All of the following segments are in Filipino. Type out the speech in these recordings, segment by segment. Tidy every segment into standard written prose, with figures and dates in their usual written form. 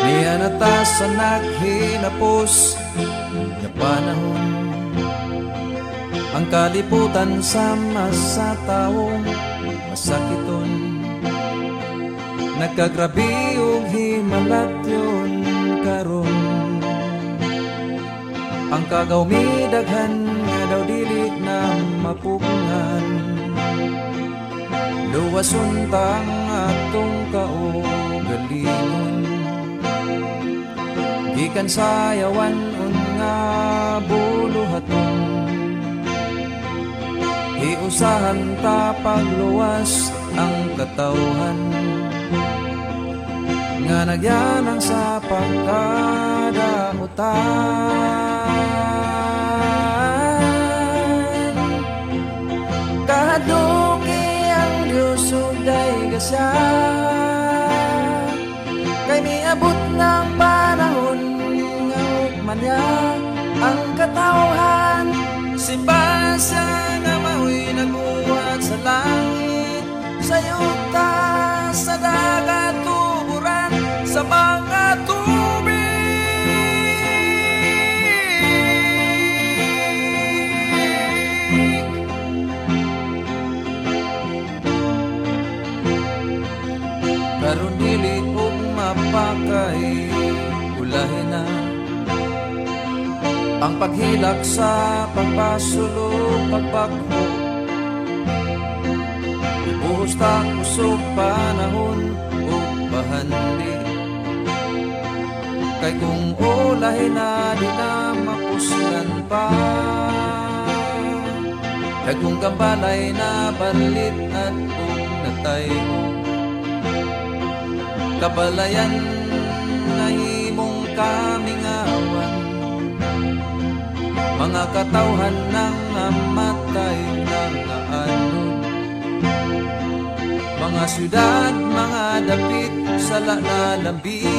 Niyanata sa naghinapos na panahon, ang kaliputan sama sa taong masakiton. Nagkagrabi og himalat yun karon, ang kagawmidaghan nga daw dili na mapupungan. Luwason tang atong kaugalingon, gikan sa yawan nga buluhaton. Hiusahan ta pagluwas ang katawhan, nga nagyanang sa pagkadautan. Kahaduki ang Diyos ugday gasya, kay miabot ng panahon nga hukman niya ang katawhan. Simba siya nga mao'y naguhat sa langit, sa yuta, sa dagat, tuburan, sa mga tubig. Karon dili og mapakay, ulahin na ang paghilak sa pagpasulong, pagbagho. Ibuhos ta kusog panahon o bahandi, kay kung ulahin na di na mapuslan pa. Kay kung kambalay na balit at kung natayo, kabalayan na himong kaming awan. Mga katawhan ng namatay ng aanon, mga syudad, mga dapit sa lalambigit.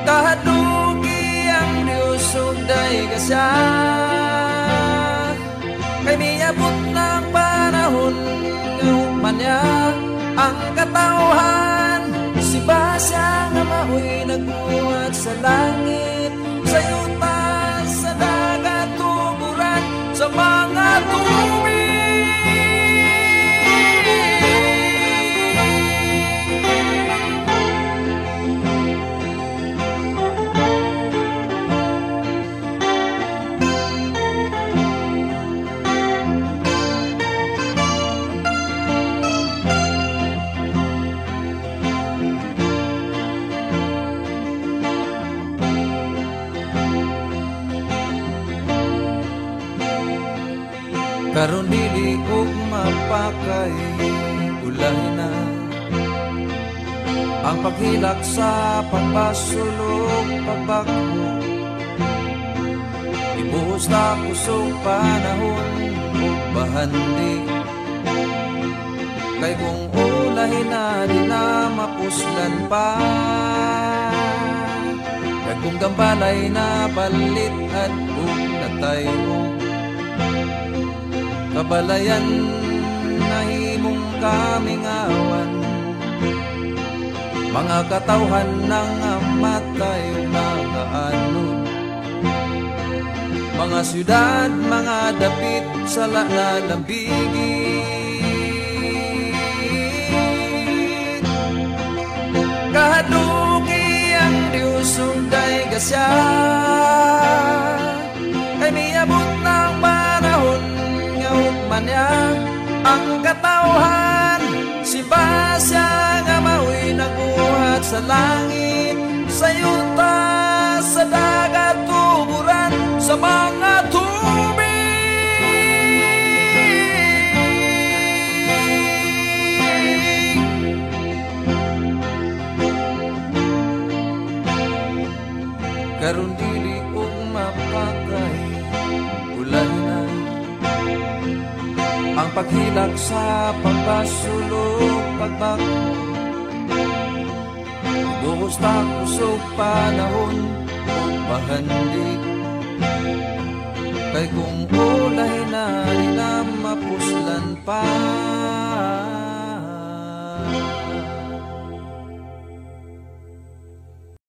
Kahaduki ang Diyos ugday gasya, kay miabot ng panahon nga hukman niya ang katawhan. Simba siya nga mao'y nagbuhat sa langit, sa yuta, sa dagat, tuburan, sa mga tubig. Karon dili og mapakay, ulahin na ang paghilak sa pagpasulong, pagbagho. Ibuhos ta kusog panahon o bahandi, kay kung ulahin na di na mapuslan pa. Kay kung gambalay na balit at kung natayo, kabalayan na himong kaming awan. Mga katawhan ng amatay mga anod, mga syudad, mga dapit sa lalambigit. Kahaduki ang Diyos ugday gasya, kay miabot ng panahon nga hukman niya ang katawhan. Simba siya nga mao'y naguhat sa langit, sa yuta, sa dagat, tuburan, sa mga tubig. Karon dili og mapakay, ulahin na ang paghilak sa pagpasulong, pagbagho. Busta kusog panahon o bahandig. Kay kung ulay na rin na mapuslan pa,